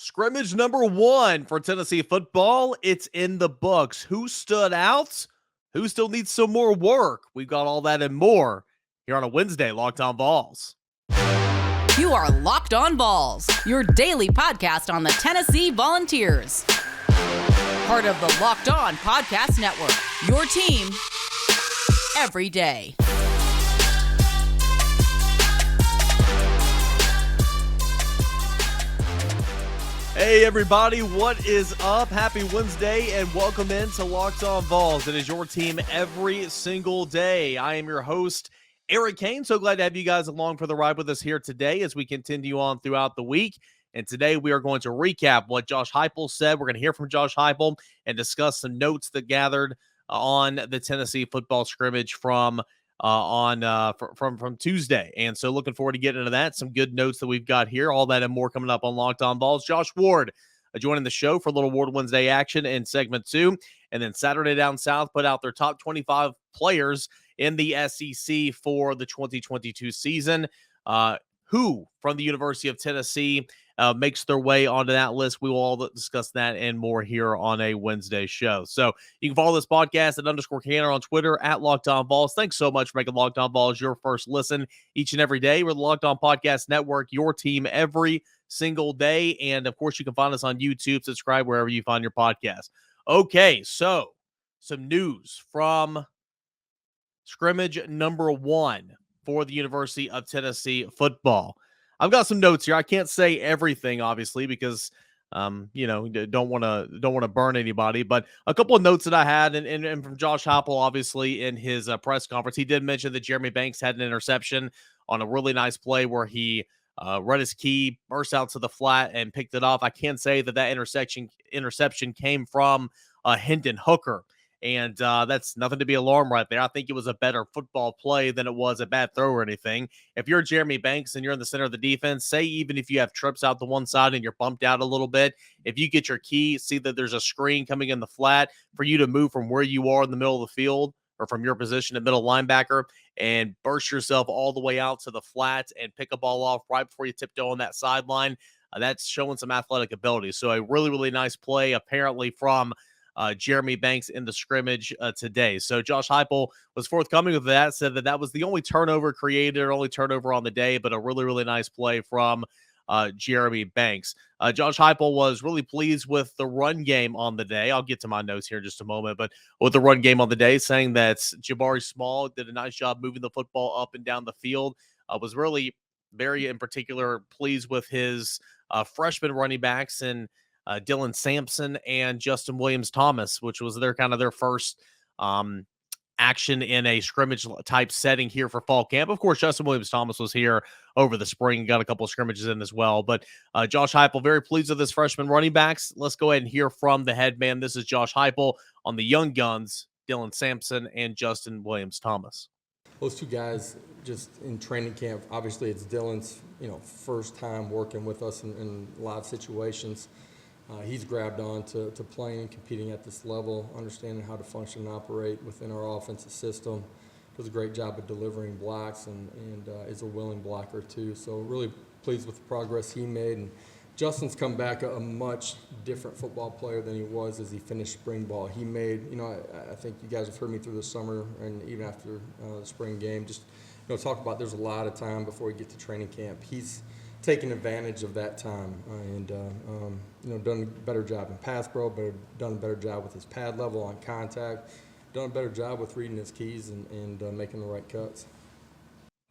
Scrimmage number 1 for Tennessee football. It's in the books. Who stood out? Who still needs some more work? We've got all that and more here on a Wednesday, Locked On Vols. You are Locked On Vols, your daily podcast on the Tennessee Volunteers. Part of the Locked On Podcast Network, your team every day. Hey everybody, what is up? Happy Wednesday and welcome into Locked On Vols. It is your team every single day. I am your host, Eric Kane. So glad to have you guys along for the ride with us here today as we continue on throughout the week. And today we are going to recap what Josh Heupel said. We're going to hear from Josh Heupel and discuss some notes that gathered on the Tennessee football scrimmage from Tuesday. And so looking forward to getting into that. Some good notes that we've got here. All that and more coming up on Locked On Vols. Josh Ward joining the show for a little Ward Wednesday action in segment 2. And then Saturday Down South put out their top 25 players in the SEC for the 2022 season. Who from the University of Tennessee makes their way onto that list. We will all discuss that and more here on a Wednesday show. So you can follow this podcast at _Canner on Twitter at Locked On Vols. Thanks so much for making Locked On Vols your first listen each and every day. We're the Locked On Podcast Network, your team every single day. And of course, you can find us on YouTube, subscribe wherever you find your podcast. Okay, so some news from scrimmage number 1 for the University of Tennessee football. I've got some notes here. I can't say everything, obviously, because don't want to burn anybody. But a couple of notes that I had, and from Josh Heupel, obviously, in his press conference, he did mention that Jeremy Banks had an interception on a really nice play where he read his key, burst out to the flat, and picked it off. I can say that interception came from Hendon Hooker. And that's nothing to be alarmed right there. I think it was a better football play than it was a bad throw or anything. If you're Jeremy Banks and you're in the center of the defense, say even if you have trips out the one side and you're bumped out a little bit, if you get your key, see that there's a screen coming in the flat for you to move from where you are in the middle of the field or from your position at middle linebacker and burst yourself all the way out to the flat and pick a ball off right before you tiptoe on that sideline, that's showing some athletic ability. So a really, really nice play apparently from Jeremy Banks in the scrimmage today. So Josh Heupel was forthcoming with that, said that was the only turnover created or only turnover on the day, but a really, really nice play from Jeremy Banks. Josh Heupel was really pleased with the run game on the day. I'll get to my notes here in just a moment, but with the run game on the day, saying that Jabari Small did a nice job moving the football up and down the field. Was really very, in particular, pleased with his freshman running backs and Dylan Sampson and Justin Williams-Thomas, which was their first action in a scrimmage type setting here for fall camp. Of course, Justin Williams-Thomas was here over the spring, got a couple of scrimmages in as well. But Josh Heupel, very pleased with his freshman running backs. Let's go ahead and hear from the head man. This is Josh Heupel on the young guns, Dylan Sampson and Justin Williams-Thomas. Those two guys just in training camp, obviously it's Dylan's first time working with us in live situations. He's grabbed on to playing, competing at this level, understanding how to function and operate within our offensive system. Does a great job of delivering blocks and is a willing blocker too. So really pleased with the progress he made. And Justin's come back a much different football player than he was as he finished spring ball. He made, I think you guys have heard me through the summer and even after the spring game, just talk about there's a lot of time before we get to training camp. He's taken advantage of that time and done a better job in pass pro, but done a better job with his pad level on contact, done a better job with reading his keys and making the right cuts.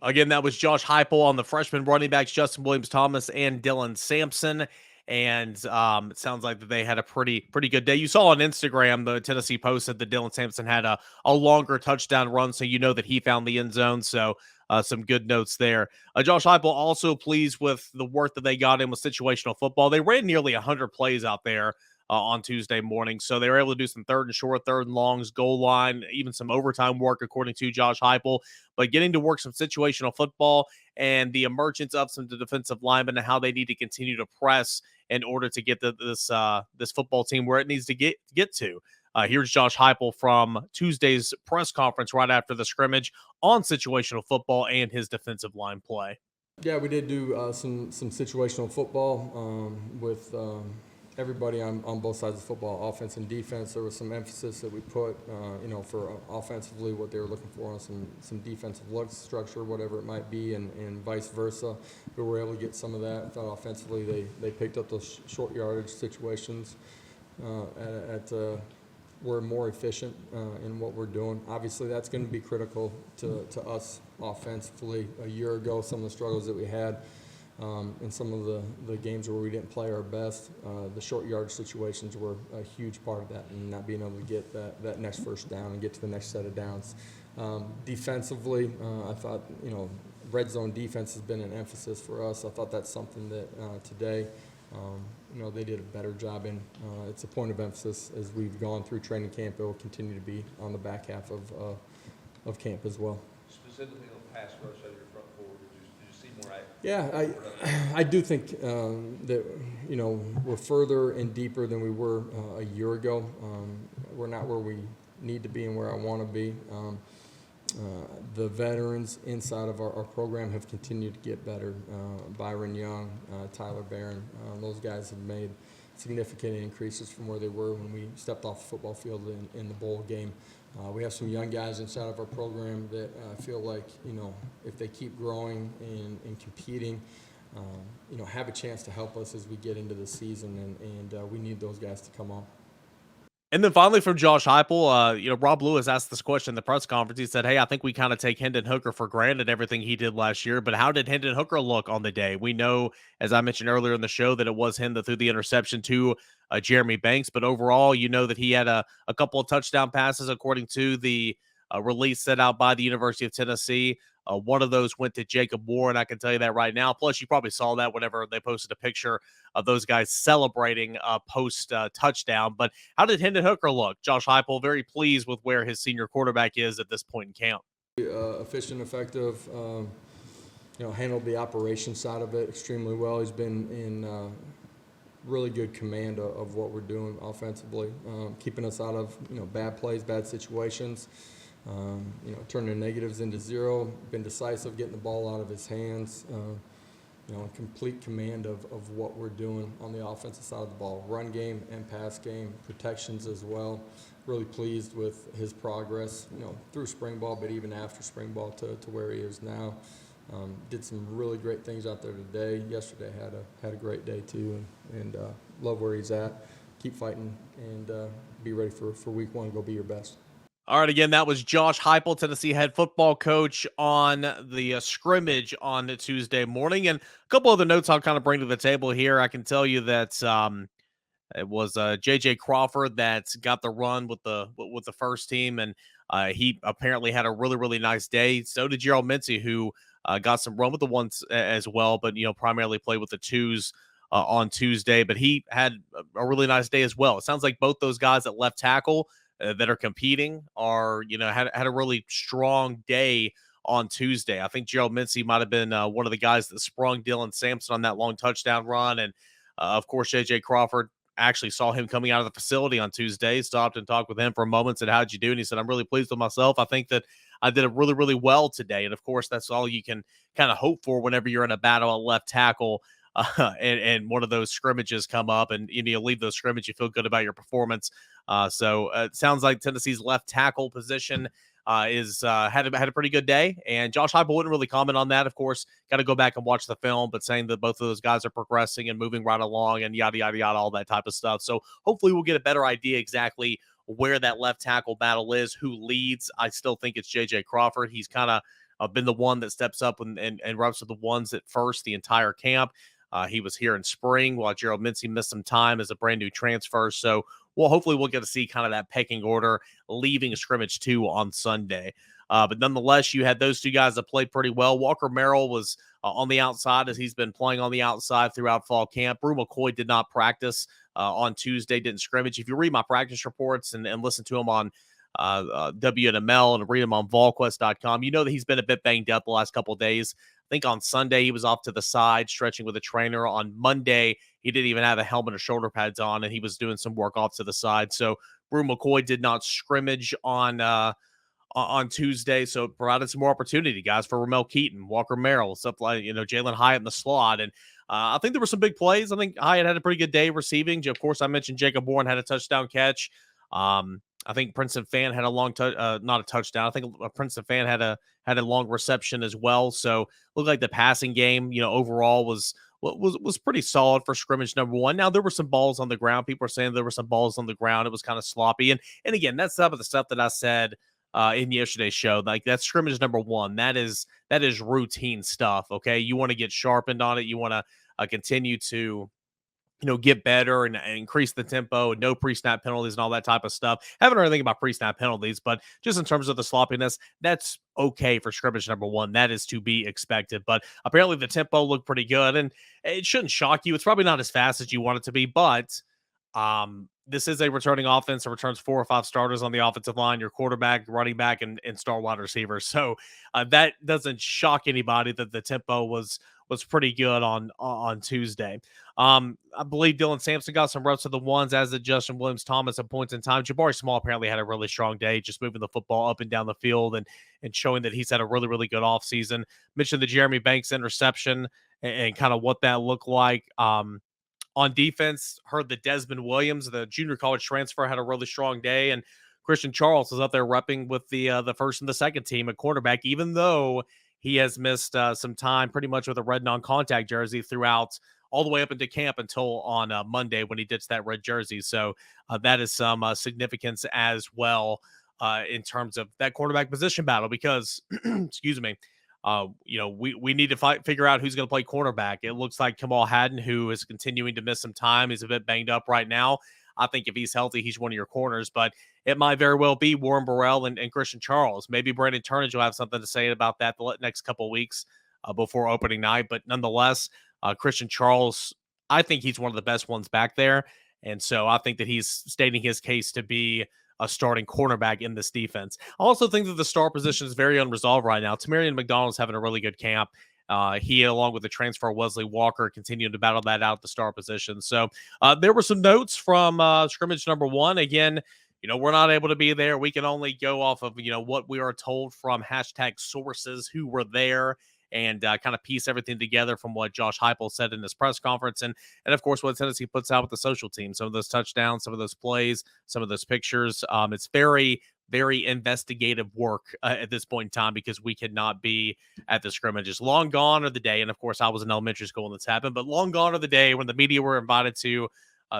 Again, that was Josh Heupel on the freshman running backs, Justin Williams-Thomas and Dylan Sampson. And it sounds like that they had a pretty good day. You saw on Instagram, the Tennessee posted that Dylan Sampson had a longer touchdown run, so that he found the end zone. So some good notes there. Josh Heupel also pleased with the work that they got in with situational football. They ran nearly 100 plays out there on Tuesday morning, so they were able to do some third and short, third and longs, goal line, even some overtime work, according to Josh Heupel. But getting to work some situational football and the emergence of some defensive linemen and how they need to continue to press in order to get this football team where it needs to get to. Here's Josh Heupel from Tuesday's press conference right after the scrimmage on situational football and his defensive line play. Yeah, we did do some situational football with everybody on both sides of football, offense and defense. There was some emphasis that we put, for offensively what they were looking for on some defensive look structure, whatever it might be, and vice versa. We were able to get some of that. I thought offensively they picked up those short yardage situations we're more efficient in what we're doing. Obviously, that's going to be critical to us offensively. A year ago, some of the struggles that we had in some of the games where we didn't play our best, the short yardage situations were a huge part of that, and not being able to get that next first down and get to the next set of downs. Defensively, I thought, red zone defense has been an emphasis for us. I thought that's something that today, they did a better job in. It's a point of emphasis as we've gone through training camp. It will continue to be on the back half of camp as well. Specifically on pass rush out of your front four, did you see more? Yeah, I do think that we're further and deeper than we were a year ago. We're not where we need to be and where I want to be. The veterans inside of our program have continued to get better. Byron Young, Tyler Barron, those guys have made significant increases from where they were when we stepped off the football field in the bowl game. We have some young guys inside of our program that feel like, if they keep growing and competing, have a chance to help us as we get into the season, and we need those guys to come on. And then finally from Josh Heupel, Rob Lewis asked this question in the press conference. He said, hey, I think we kind of take Hendon Hooker for granted, everything he did last year, but how did Hendon Hooker look on the day? We know, as I mentioned earlier in the show, that it was him that threw the interception to Jeremy Banks, but overall, that he had a couple of touchdown passes according to the release set out by the University of Tennessee. One of those went to Jacob Ward, I can tell you that right now. Plus, you probably saw that whenever they posted a picture of those guys celebrating post-touchdown. But how did Hendon Hooker look? Josh Heupel very pleased with where his senior quarterback is at this point in camp. Efficient, effective, handled the operation side of it extremely well. He's been in really good command of what we're doing offensively, keeping us out of bad plays, bad situations. Turning negatives into zero, been decisive, getting the ball out of his hands, complete command of what we're doing on the offensive side of the ball, run game and pass game, protections as well. Really pleased with his progress, through spring ball, but even after spring ball to where he is now. Did some really great things out there today. Yesterday had a great day too, and love where he's at. Keep fighting and be ready for week one. Go be your best. All right, again, that was Josh Heupel, Tennessee head football coach, on the scrimmage on Tuesday morning. And a couple other notes I'll kind of bring to the table here. I can tell you that it was J.J. Crawford that got the run with the first team, and he apparently had a really, really nice day. So did Gerald Mincy, who got some run with the ones as well, but primarily played with the twos on Tuesday. But he had a really nice day as well. It sounds like both those guys at left tackle that are competing are, had a really strong day on Tuesday. I think Gerald Mincy might have been one of the guys that sprung Dylan Sampson on that long touchdown run. And of course, J.J. Crawford, actually saw him coming out of the facility on Tuesday, stopped and talked with him for a moment, said, how'd you do? And he said, I'm really pleased with myself. I think that I did it really, really well today. And of course, that's all you can kind of hope for whenever you're in a battle at left tackle. And one of those scrimmages come up, and you leave those scrimmage, you feel good about your performance. So it sounds like Tennessee's left tackle position had a pretty good day, and Josh Heupel wouldn't really comment on that. Of course, got to go back and watch the film, but saying that both of those guys are progressing and moving right along, and yada yada yada, all that type of stuff. So hopefully we'll get a better idea exactly where that left tackle battle is, who leads. I still think it's J.J. Crawford. He's kind of been the one that steps up and reps with the ones at first the entire camp. He was here in spring while Gerald Mincy missed some time as a brand new transfer. So hopefully we'll get to see kind of that pecking order leaving scrimmage 2 on Sunday. But nonetheless, you had those two guys that played pretty well. Walker Merrill was on the outside, as he's been playing on the outside throughout fall camp. Brew McCoy did not practice on Tuesday, didn't scrimmage. If you read my practice reports and listen to him on WNML and read him on VolQuest.com, you know that he's been a bit banged up the last couple of days. I think on Sunday he was off to the side stretching with a trainer. On Monday, he didn't even have a helmet or shoulder pads on, and he was doing some work off to the side. So Brew McCoy did not scrimmage on on Tuesday. So it provided some more opportunity, guys, for Ramel Keaton, Walker Merrill, stuff like, Jalen Hyatt in the slot. And I think there were some big plays. I think Hyatt had a pretty good day receiving. Of course, I mentioned Jacob Bourne had a touchdown catch. I think Princeton Fan had a long not a touchdown. I think Princeton Fan had a long reception as well. So looked like the passing game, overall was pretty solid for scrimmage number one. Now there were some balls on the ground. People are saying there were some balls on the ground. It was kind of sloppy. And again, that's some of the stuff that I said in yesterday's show. Like, that's scrimmage number one. That is routine stuff. Okay. You want to get sharpened on it. You want to continue to, get better and increase the tempo and no pre-snap penalties and all that type of stuff. Haven't heard anything about pre-snap penalties, but just in terms of the sloppiness, that's okay for scrimmage number one. That is to be expected. But apparently the tempo looked pretty good, and it shouldn't shock you. It's probably not as fast as you want it to be, but this is a returning offense. It returns 4 or 5 starters on the offensive line, your quarterback, running back, and star wide receiver. So that doesn't shock anybody that the tempo was pretty good on Tuesday. I believe Dylan Sampson got some reps of the ones, as did Justin Williams-Thomas at points in time. Jabari Small apparently had a really strong day, just moving the football up and down the field and showing that he's had a really, really good offseason. Mentioned the Jeremy Banks interception and kind of what that looked like. On defense, heard that Desmond Williams, the junior college transfer, had a really strong day, and Christian Charles is up there repping with the first and the second team at quarterback, even though he has missed some time pretty much with a red non-contact jersey throughout all the way up into camp until on Monday when he ditched that red jersey. So that is some significance as well in terms of that quarterback position battle because, excuse me, we need to figure out who's going to play cornerback. It looks like Kamal Haddon, who is continuing to miss some time. He's a bit banged up right now. I think if he's healthy, he's one of your corners, but it might very well be Warren Burrell and Christian Charles. Maybe Brandon Turnage will have something to say about that the next couple of weeks before opening night. But nonetheless, Christian Charles, I think he's one of the best ones back there. And so I think that he's stating his case to be a starting cornerback in this defense. I also think that the star position is very unresolved right now. Tamarian McDonald's having a really good camp. He, along with the transfer Wesley Walker, continued to battle that out at the star position. So there were some notes from scrimmage number one. Again, we're not able to be there. We can only go off of, what we are told from #sources who were there and kind of piece everything together from what Josh Heupel said in his press conference. And of course, what Tennessee puts out with the social team, some of those touchdowns, some of those plays, some of those pictures. It's very, very investigative work at this point in time because we could not be at the scrimmages. Long gone are the day. And of course, I was in elementary school when this happened, but long gone are the day when the media were invited to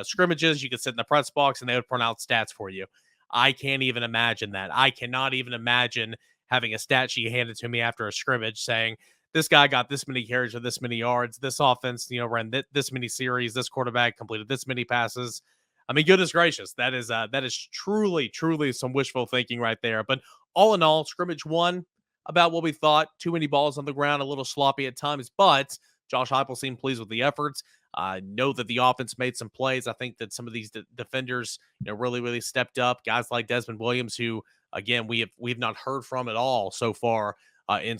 scrimmages. You could sit in the press box and they would print out stats for you. I can't even imagine that. I cannot even imagine having a stat sheet handed to me after a scrimmage saying, this guy got this many carries or this many yards. This offense, ran this many series. This quarterback completed this many passes. I mean, goodness gracious, that is truly, truly some wishful thinking right there. But all in all, scrimmage one, about what we thought. Too many balls on the ground, a little sloppy at times, but Josh Heupel seemed pleased with the efforts. Know that the offense made some plays. I think that some of these defenders, really, really stepped up. Guys like Desmond Williams, who again we've not heard from at all so far in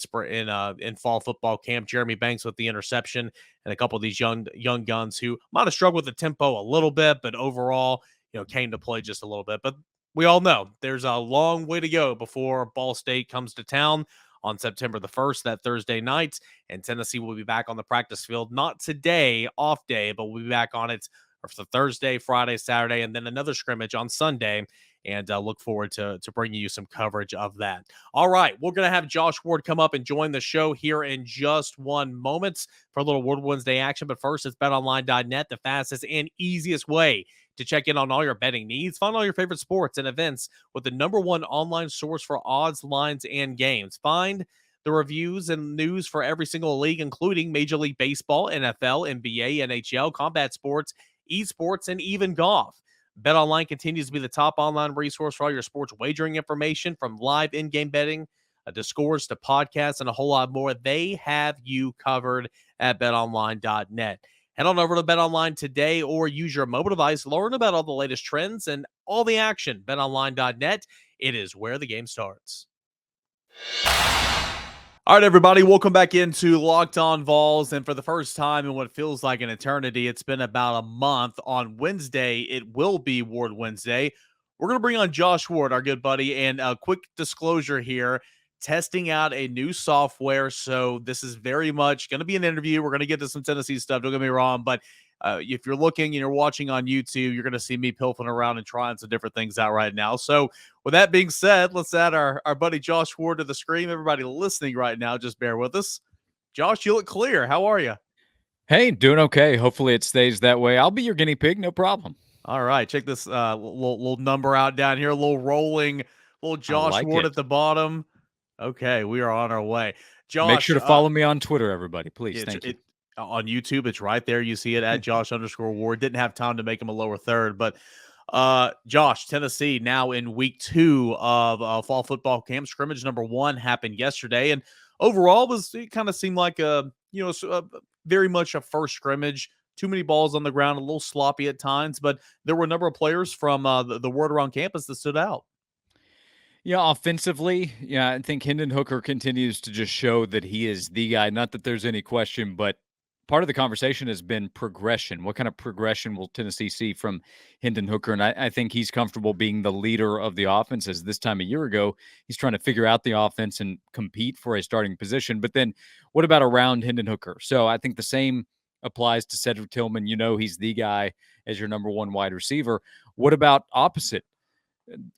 fall football camp. Jeremy Banks with the interception, and a couple of these young guns who might have struggled with the tempo a little bit, but overall, came to play just a little bit. But we all know there's a long way to go before Ball State comes to town on September the 1st, that Thursday night, and Tennessee will be back on the practice field, not today, off day, but we'll be back on it for Thursday, Friday, Saturday, and then another scrimmage on Sunday. And look forward to bringing you some coverage of that. All right, we're going to have Josh Ward come up and join the show here in just one moment for a little Ward Wednesday action. But first, it's BetOnline.net, the fastest and easiest way to check in on all your betting needs. Find all your favorite sports and events with the #1 online source for odds, lines, and games. Find the reviews and news for every single league, including Major League Baseball, NFL, NBA, NHL, combat sports, esports, and even golf. BetOnline continues to be the top online resource for all your sports wagering information, from live in-game betting to scores to podcasts and a whole lot more. They have you covered at betonline.net. Head on over to BetOnline today or use your mobile device. Learn about all the latest trends and all the action. BetOnline.net. It is where the game starts. All right, everybody, welcome back into Locked On Vols. And for the first time in what feels like an eternity, it's been about a month. On Wednesday, it will be Ward Wednesday. We're going to bring on Josh Ward, our good buddy, and a quick disclosure here, testing out a new software. So this is very much going to be an interview. We're going to get to some Tennessee stuff. Don't get me wrong, but if you're looking and you're watching on YouTube, you're going to see me pilfering around and trying some different things out right now. So with that being said, let's add our buddy Josh Ward to the screen. Everybody listening right now, just bear with us. Josh, you look clear. How are you? Hey, doing okay. Hopefully it stays that way. I'll be your guinea pig, no problem. All right, check this little number out down here, a little rolling, little Josh Ward at the bottom. Okay, we are on our way. Josh, make sure to follow me on Twitter, everybody, please. Thank you. On YouTube, it's right there. You see it at Josh_Ward. Didn't have time to make him a lower third, but Josh, Tennessee now in week 2 of fall football camp. Scrimmage number 1 happened yesterday, and overall it kind of seemed like very much a first scrimmage. Too many balls on the ground, a little sloppy at times, but there were a number of players from the word around campus that stood out. Yeah, offensively, I think Hendon Hooker continues to just show that he is the guy. Not that there's any question, but part of the conversation has been progression. What kind of progression will Tennessee see from Hendon Hooker? And I think he's comfortable being the leader of the offense, as this time a year ago, he's trying to figure out the offense and compete for a starting position. But then what about around Hendon Hooker? So I think the same applies to Cedric Tillman. He's the guy as your number 1 wide receiver. What about opposite?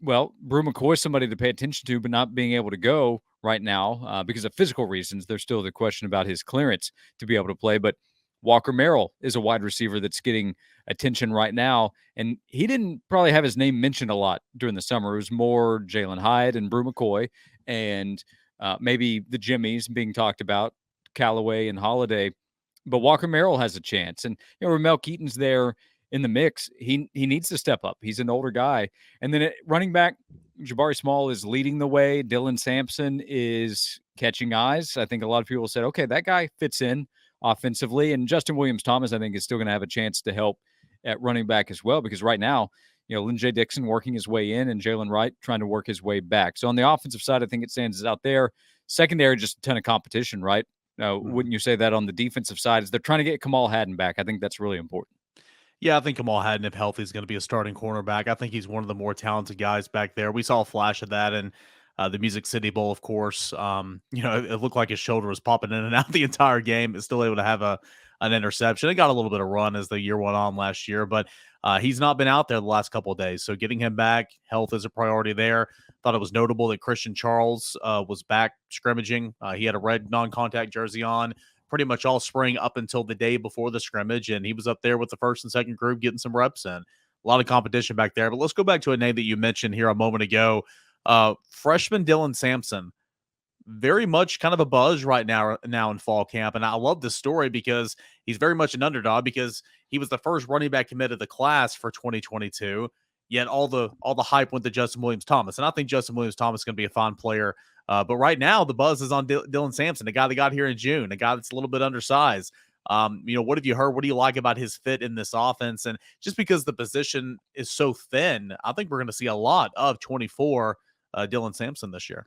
Well, Brew McCoy is somebody to pay attention to, but not being able to go right now because of physical reasons. There's still the question about his clearance to be able to play. But Walker Merrill is a wide receiver that's getting attention right now. And he didn't probably have his name mentioned a lot during the summer. It was more Jalen Hyatt and Brew McCoy and maybe the Jimmies being talked about, Callaway and Holiday. But Walker Merrill has a chance. And Ramel Keaton's there in the mix. He needs to step up. He's an older guy. And then running back, Jabari Small is leading the way. Dylan Sampson is catching eyes. I think a lot of people said, okay, that guy fits in offensively. And Justin Williams-Thomas, I think, is still going to have a chance to help at running back as well, because right now, Lynn J. Dixon working his way in and Jalen Wright trying to work his way back. So on the offensive side, I think it stands out there. Secondary, just a ton of competition, right? Wouldn't you say that on the defensive side? Is they're trying to get Kamal Haddon back? I think that's really important. Yeah, I think Kamal Haddon, if healthy, is going to be a starting cornerback. I think he's one of the more talented guys back there. We saw a flash of that in the Music City Bowl, of course. It looked like his shoulder was popping in and out the entire game. Is still able to have an interception. It got a little bit of run as the year went on last year, but he's not been out there the last couple of days. So getting him back, health is a priority there. Thought it was notable that Christian Charles was back scrimmaging. He had a red non-contact jersey on pretty much all spring up until the day before the scrimmage, and he was up there with the first and second group getting some reps in. A lot of competition back there. But let's go back to a name that you mentioned here a moment ago. Freshman Dylan Sampson, very much kind of a buzz right now in fall camp. And I love this story because he's very much an underdog, because he was the first running back committed to the class for 2022. Yet all the hype went to Justin Williams-Thomas. And I think Justin Williams-Thomas is going to be a fine player. But right now, the buzz is on Dylan Sampson, the guy that got here in June, a guy that's a little bit undersized. What have you heard? What do you like about his fit in this offense? And just because the position is so thin, I think we're going to see a lot of 24 Dylan Sampson this year.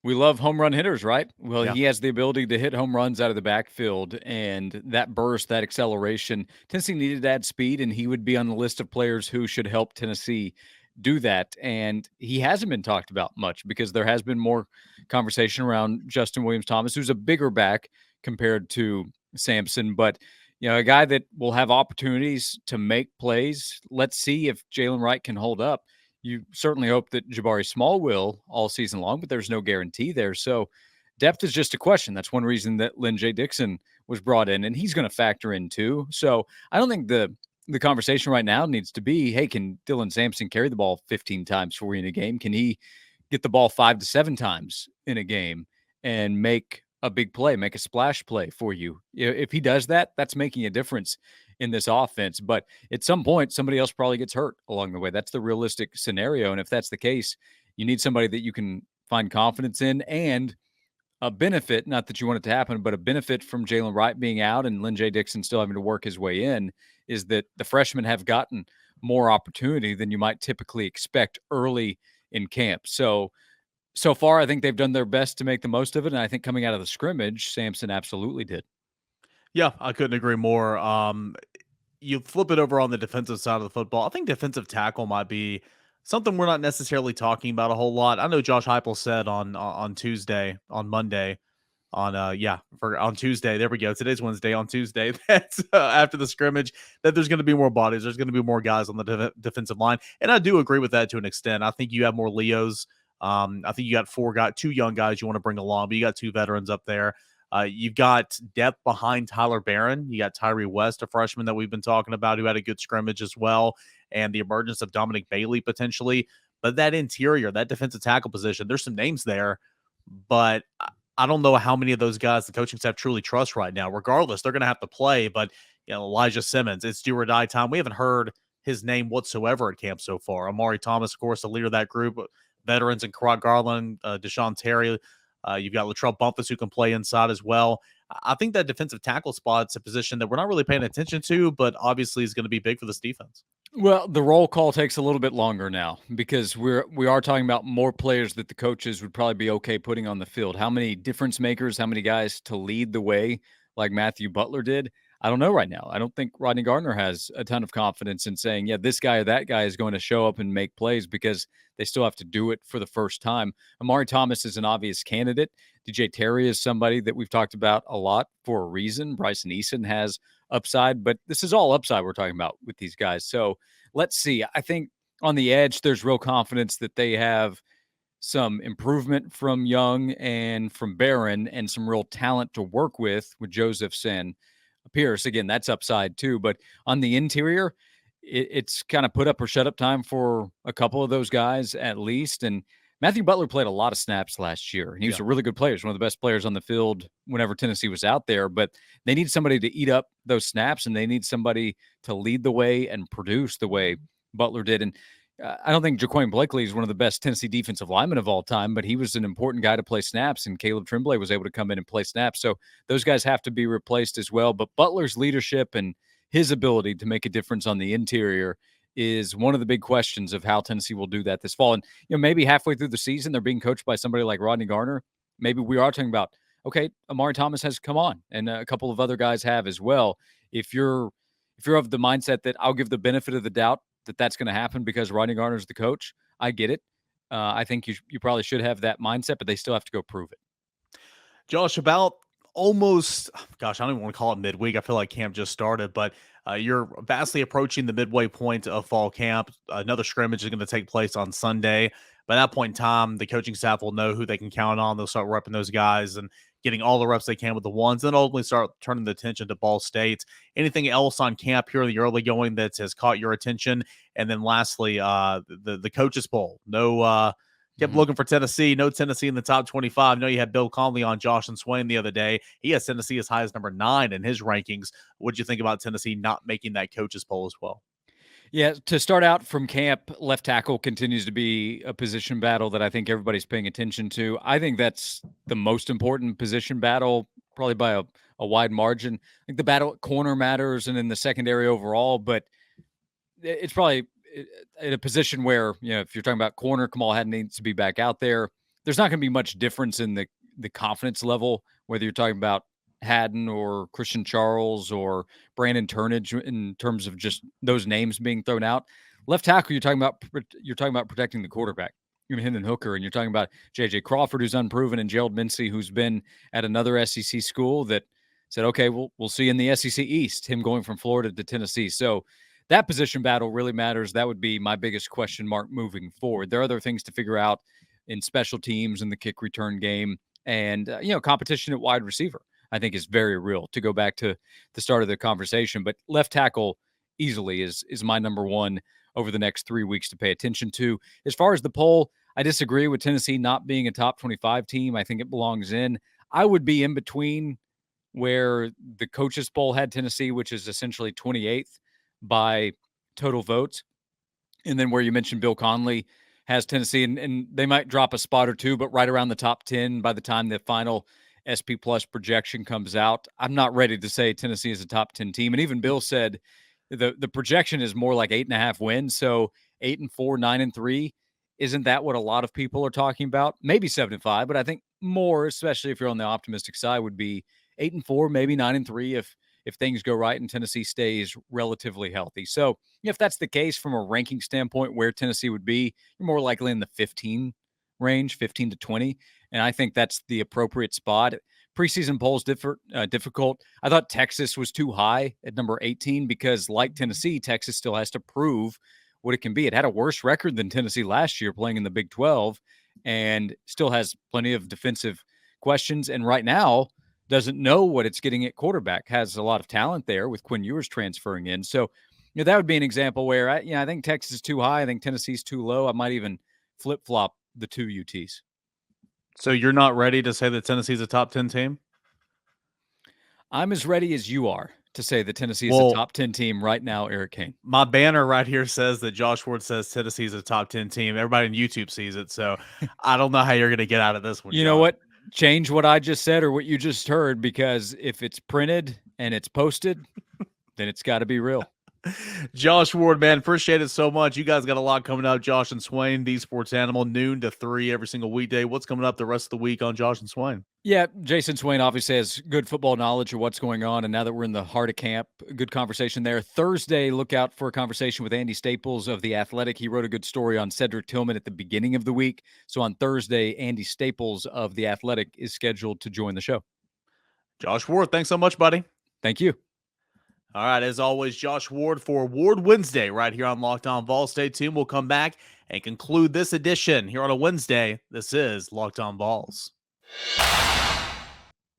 We love home run hitters, right? Well, yeah. He has the ability to hit home runs out of the backfield, and that burst, that acceleration, Tennessee needed to add speed, and he would be on the list of players who should help Tennessee do that. And he hasn't been talked about much because there has been more conversation around Justin Williams-Thomas, who's a bigger back compared to Sampson, but a guy that will have opportunities to make plays. Let's see if Jalen Wright can hold up. You certainly hope that Jabari Small will all season long, but there's no guarantee there. So depth is just a question. That's one reason that Lynn J. Dixon was brought in, and he's going to factor in too. So I don't think the conversation right now needs to be, hey, can Dylan Sampson carry the ball 15 times for you in a game? Can he get the ball 5 to 7 times in a game and make a big play, make a splash play for you? If he does that, that's making a difference in this offense. But at some point, somebody else probably gets hurt along the way. That's the realistic scenario. And if that's the case, you need somebody that you can find confidence in, and a benefit, not that you want it to happen, but a benefit from Jalen Wright being out and Lynn J. Dixon still having to work his way in, is that the freshmen have gotten more opportunity than you might typically expect early in camp. So far, I think they've done their best to make the most of it. And I think coming out of the scrimmage, Sampson absolutely did. Yeah, I couldn't agree more. You flip it over on the defensive side of the football. I think defensive tackle might be something we're not necessarily talking about a whole lot. I know Josh Heupel said on Monday, on Tuesday. There we go. Today's Wednesday. On Tuesday, that's after the scrimmage, that there's going to be more bodies. There's going to be more guys on the defensive line, and I do agree with that to an extent. I think you have more Leos. I think you got two young guys you want to bring along, but you got two veterans up there. You've got depth behind Tyler Barron. You got Tyree West, a freshman that we've been talking about, who had a good scrimmage as well, and the emergence of Dominic Bailey potentially. But that interior, that defensive tackle position, there's some names there, but I don't know how many of those guys the coaching staff truly trusts right now. Regardless, they're going to have to play. But Elijah Simmons, it's do or die time. We haven't heard his name whatsoever at camp so far. Amari Thomas, of course, the leader of that group. Veterans and Karot Garland, Deshaun Terry. You've got Latrell Bumpus who can play inside as well. I think that defensive tackle spot's a position that we're not really paying attention to, but obviously is going to be big for this defense. Well, the roll call takes a little bit longer now because we are talking about more players that the coaches would probably be okay putting on the field. How many difference makers, how many guys to lead the way like Matthew Butler did? I don't know right now. I don't think Rodney Gardner has a ton of confidence in saying, yeah, this guy or that guy is going to show up and make plays because they still have to do it for the first time. Amari Thomas is an obvious candidate. DJ Terry is somebody that we've talked about a lot for a reason. Bryson Eason has upside, but this is all upside we're talking about with these guys. So let's see. I think on the edge, there's real confidence that they have some improvement from Young and from Barron and some real talent to work with Josephs and Pierce. Again, that's upside too. But on the interior, it's kind of put up or shut up time for a couple of those guys at least. And Matthew Butler played a lot of snaps last year, and he was a really good player. He's one of the best players on the field whenever Tennessee was out there. But they need somebody to eat up those snaps, and they need somebody to lead the way and produce the way Butler did. And I don't think Jaquan Blakely is one of the best Tennessee defensive linemen of all time, but he was an important guy to play snaps, and Caleb Tremblay was able to come in and play snaps. So those guys have to be replaced as well. But Butler's leadership and his ability to make a difference on the interior is one of the big questions of how Tennessee will do that this fall. And maybe halfway through the season, they're being coached by somebody like Rodney Garner. Maybe we are talking about, okay, Amari Thomas has come on, and a couple of other guys have as well. If you're of the mindset that I'll give the benefit of the doubt that that's going to happen because Rodney Garner's the coach, I get it. I think you probably should have that mindset, but they still have to go prove it. Josh, about almost, I don't even want to call it midweek. I feel like camp just started, but you're vastly approaching the midway point of fall camp. Another scrimmage is going to take place on Sunday. By that point in time, the coaching staff will know who they can count on. They'll start repping those guys and getting all the reps they can with the ones, then ultimately start turning the attention to Ball State. Anything else on camp here in the early going that has caught your attention? And then lastly, the Coaches Bowl. Kept looking for Tennessee. No Tennessee in the top 25. I know you had Bill Conley on Josh and Swain the other day. He has Tennessee as high as number 9 in his rankings. What did you think about Tennessee not making that Coaches Poll as well? Yeah, to start out from camp, left tackle continues to be a position battle that I think everybody's paying attention to. I think that's the most important position battle, probably by a wide margin. I think the battle at corner matters and in the secondary overall, but it's probably in a position where, if you're talking about corner, Kamal Haddon needs to be back out there. There's not going to be much difference in the confidence level, whether you're talking about Haddon or Christian Charles or Brandon Turnage in terms of just those names being thrown out. Left tackle, you're talking about protecting the quarterback. You're Hendon Hooker, and you're talking about J.J. Crawford, who's unproven, and Gerald Mincey, who's been at another SEC school that said, okay, we'll see in the SEC East, him going from Florida to Tennessee. So that position battle really matters. That would be my biggest question mark moving forward. There are other things to figure out in special teams and the kick return game and, competition at wide receiver, I think is very real, to go back to the start of the conversation. But left tackle easily is my number one over the next 3 weeks to pay attention to. As far as the poll, I disagree with Tennessee not being a top 25 team. I think it belongs in. I would be in between where the coaches poll had Tennessee, which is essentially 28th by total votes. And then where you mentioned Bill Conley has Tennessee, and they might drop a spot or two, but right around the top 10 by the time the final SP Plus projection comes out. I'm not ready to say Tennessee is a top 10 team. And even Bill said the projection is more like 8.5 wins. So 8-4, 9-3. Isn't that what a lot of people are talking about? Maybe 7-5, but I think more, especially if you're on the optimistic side, would be 8-4, maybe 9-3 if if things go right and Tennessee stays relatively healthy. So if that's the case from a ranking standpoint where Tennessee would be, you're more likely in the 15 range, 15 to 20. And I think that's the appropriate spot. Preseason polls difficult. I thought Texas was too high at number 18 because, like Tennessee, Texas still has to prove what it can be. It had a worse record than Tennessee last year playing in the Big 12 and still has plenty of defensive questions. And right now doesn't know what it's getting at quarterback, has a lot of talent there with Quinn Ewers transferring in. So, that would be an example where I think Texas is too high. I think Tennessee's too low. I might even flip-flop the two UTs. So you're not ready to say that Tennessee's a top 10 team? I'm as ready as you are to say that Tennessee is a top 10 team right now, Eric Kane. My banner right here says that Josh Ward says Tennessee is a top 10 team. Everybody on YouTube sees it, so I don't know how you're going to get out of this one. You know what? Change what I just said or what you just heard, because if it's printed and it's posted, then it's got to be real. Josh Ward, man, appreciate it so much. You guys got a lot coming up. Josh and Swain, the Sports Animal, noon to 3 every single weekday. What's coming up the rest of the week on Josh and Swain? Yeah, Jason Swain obviously has good football knowledge of what's going on, and now that we're in the heart of camp, good conversation there. Thursday, look out for a conversation with Andy Staples of The Athletic. He wrote a good story on Cedric Tillman at the beginning of the week. So on Thursday, Andy Staples of The Athletic is scheduled to join the show. Josh Ward, thanks so much, buddy. Thank you. All right, as always, Josh Ward for Ward Wednesday right here on Locked On Vols. Stay tuned. We'll come back and conclude this edition here on a Wednesday. This is Locked On Vols.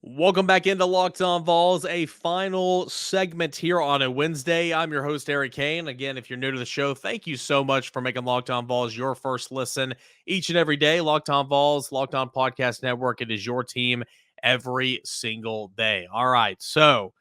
Welcome back into Locked On Vols, a final segment here on a Wednesday. I'm your host, Eric Kane. Again, if you're new to the show, thank you so much for making Locked On Vols your first listen each and every day. Locked On Vols, Locked On Podcast Network. It is your team every single day. All right, so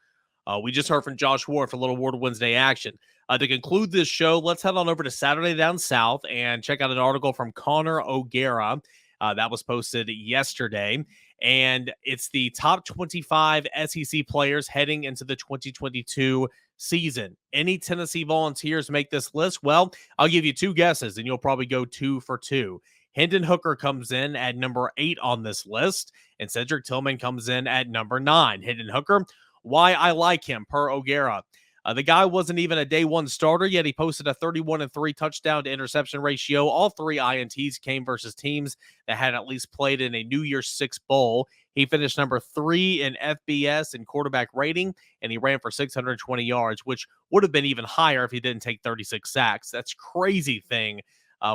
we just heard from Josh Ward for Little Ward Wednesday action. To conclude this show, let's head on over to Saturday Down South and check out an article from Connor O'Gara that was posted yesterday. And it's the top 25 SEC players heading into the 2022 season. Any Tennessee Volunteers make this list? Well, I'll give you two guesses, and you'll probably go 2 for 2. Hendon Hooker comes in at number 8 on this list, and Cedric Tillman comes in at number 9. Hendon Hooker, why I like him, per O'Gara. The guy wasn't even a day one starter, yet he posted a 31-3 touchdown to interception ratio. All 3 INTs came versus teams that had at least played in a New Year's Six bowl. He finished number 3 in FBS in quarterback rating, and he ran for 620 yards, which would have been even higher if he didn't take 36 sacks. That's crazy thing.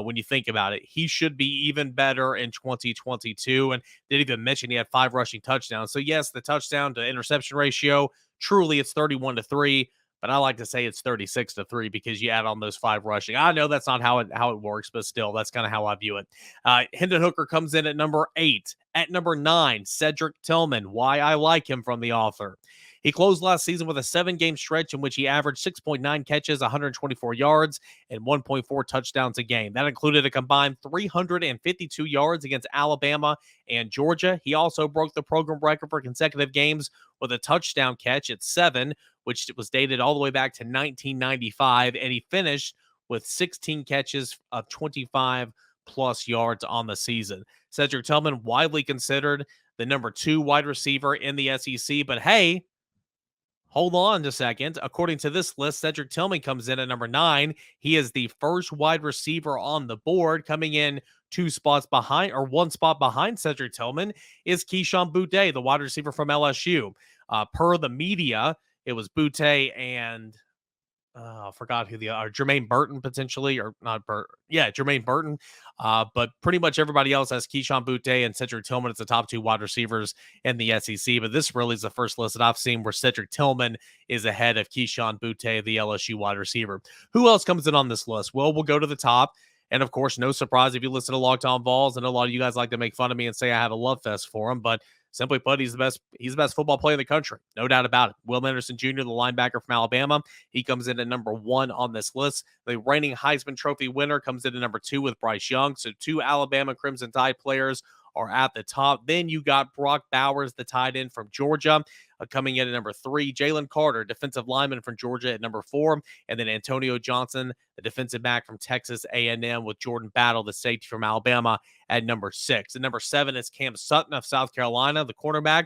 When you think about it, he should be even better in 2022. And didn't even mention he had 5 rushing touchdowns. So yes, the touchdown to interception ratio, truly it's 31-3, but I like to say it's 36-3 because you add on those 5 rushing. I know that's not how it works, but still, that's kind of how I view it. Hendon Hooker comes in at number 8. At number 9, Cedric Tillman. Why I like him from the author. He closed last season with a 7-game stretch in which he averaged 6.9 catches, 124 yards, and 1.4 touchdowns a game. That included a combined 352 yards against Alabama and Georgia. He also broke the program record for consecutive games with a touchdown catch at 7, which was dated all the way back to 1995, and he finished with 16 catches of 25-plus yards on the season. Cedric Tillman, widely considered the number 2 wide receiver in the SEC, but hey, hold on a second. According to this list, Cedric Tillman comes in at number 9. He is the first wide receiver on the board. Coming in 2 spots behind, or 1 spot behind Cedric Tillman, is Keyshawn Boutte, the wide receiver from LSU. Per the media, it was Boutte and I forgot who Jermaine Burton potentially, or not Burton. Yeah, Jermaine Burton. But pretty much everybody else has Keyshawn Boutte and Cedric Tillman as the top 2 wide receivers in the SEC. But this really is the first list that I've seen where Cedric Tillman is ahead of Keyshawn Boutte, the LSU wide receiver. Who else comes in on this list? Well, we'll go to the top. And of course, no surprise if you listen to Locked On Vols. I know a lot of you guys like to make fun of me and say I have a love fest for him, but simply put, he's the best football player in the country. No doubt about it. Will Anderson Jr., the linebacker from Alabama, he comes in at number 1 on this list. The reigning Heisman Trophy winner comes in at number 2 with Bryce Young. So 2 Alabama Crimson Tide players are at the top. Then you got Brock Bowers, the tight end from Georgia, coming in at number 3. Jalen Carter, defensive lineman from Georgia, at number 4. And then Antonio Johnson, the defensive back from Texas A&M, with Jordan Battle, the safety from Alabama, at number 6. And number 7 is Cam Sutton of South Carolina, the cornerback.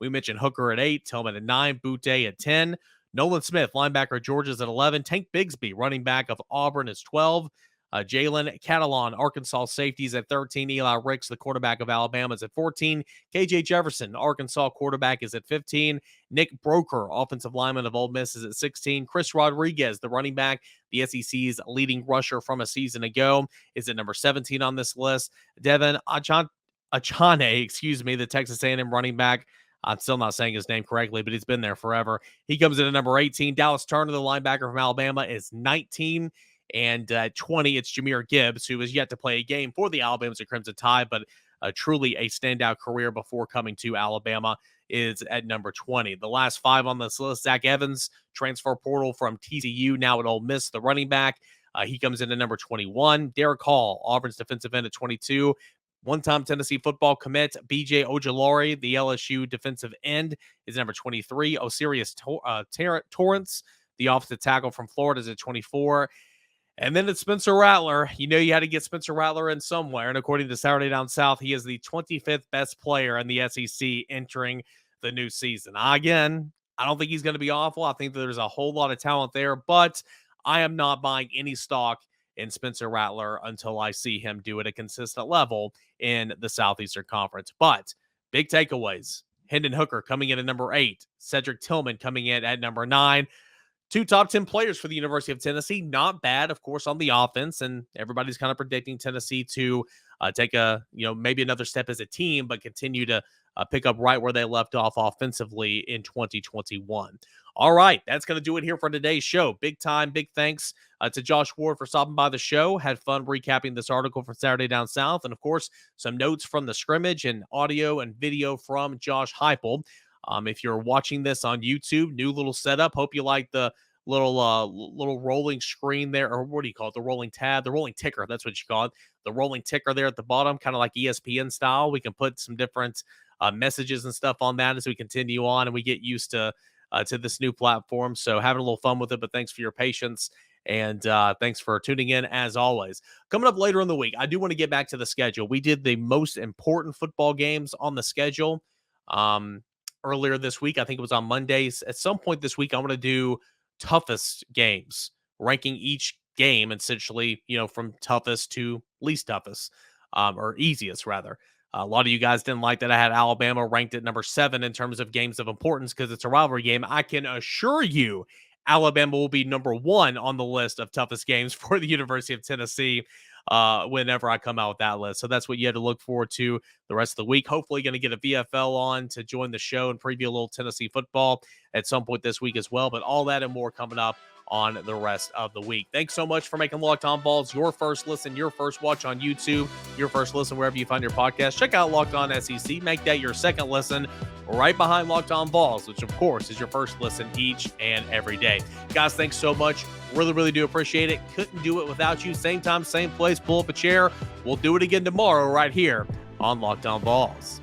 We mentioned Hooker at 8, Tillman at 9, Butte at 10. Nolan Smith, linebacker at Georgia's at 11. Tank Bigsby, running back of Auburn, is 12. Jalen Catalon, Arkansas safeties at 13. Eli Ricks, the quarterback of Alabama, is at 14. KJ Jefferson, Arkansas quarterback, is at 15. Nick Broker, offensive lineman of Ole Miss, is at 16. Chris Rodriguez, the running back, the SEC's leading rusher from a season ago, is at number 17 on this list. Devin Achane, the Texas A&M running back. I'm still not saying his name correctly, but he's been there forever. He comes in at number 18. Dallas Turner, the linebacker from Alabama, is 19. And 20, it's Jahmyr Gibbs, who has yet to play a game for the Alabama Crimson Tide, but truly a standout career before coming to Alabama, is at number 20. The last 5 on this list: Zach Evans, transfer portal from TCU, now at Ole Miss, the running back. He comes in at number 21. Derek Hall, Auburn's defensive end, at 22. One-time Tennessee football commit B.J. Ojulari, the LSU defensive end, is number 23. Osiris Torrance, the offensive tackle from Florida, is at 24. And then it's Spencer Rattler. You know you had to get Spencer Rattler in somewhere. And according to Saturday Down South, he is the 25th best player in the SEC entering the new season. Again, I don't think he's going to be awful. I think there's a whole lot of talent there, but I am not buying any stock in Spencer Rattler until I see him do it at a consistent level in the Southeastern Conference. But big takeaways: Hendon Hooker coming in at number 8, Cedric Tillman coming in at number 9. 2 top 10 players for the University of Tennessee. Not bad, of course, on the offense, and everybody's kind of predicting Tennessee to take maybe another step as a team, but continue to pick up right where they left off offensively in 2021. All right, that's going to do it here for today's show. Big thanks to Josh Ward for stopping by the show. Had fun recapping this article from Saturday Down South, and of course, some notes from the scrimmage and audio and video from Josh Heupel. If you're watching this on YouTube, new little setup. Hope you like the little rolling screen there, or what do you call it? The rolling tab, the rolling ticker. That's what you call it. The rolling ticker there at the bottom, kind of like ESPN style. We can put some different messages and stuff on that as we continue on and we get used to this new platform. So having a little fun with it, but thanks for your patience. And thanks for tuning in as always. Coming up later in the week, I do want to get back to the schedule. We did the most important football games on the schedule earlier this week. I think it was on Mondays. At some point this week, I want to do toughest games, ranking each game essentially, from toughest to least toughest, or easiest rather. A lot of you guys didn't like that I had Alabama ranked at number 7 in terms of games of importance because it's a rivalry game. I can assure you Alabama will be number 1 on the list of toughest games for the University of Tennessee whenever I come out with that list. So that's what you had to look forward to the rest of the week. Hopefully going to get a VFL on to join the show and preview a little Tennessee football at some point this week as well. But all that and more coming up on the rest of the week. Thanks so much for making Locked On Vols your first listen, your first watch on YouTube, your first listen wherever you find your podcast. Check out Locked On SEC. Make that your second listen right behind Locked On Vols, which of course is your first listen each and every day. Guys, thanks so much. Really do appreciate it. Couldn't do it without you. Same time, same place. Pull up a chair. We'll do it again tomorrow right here on Locked On Vols.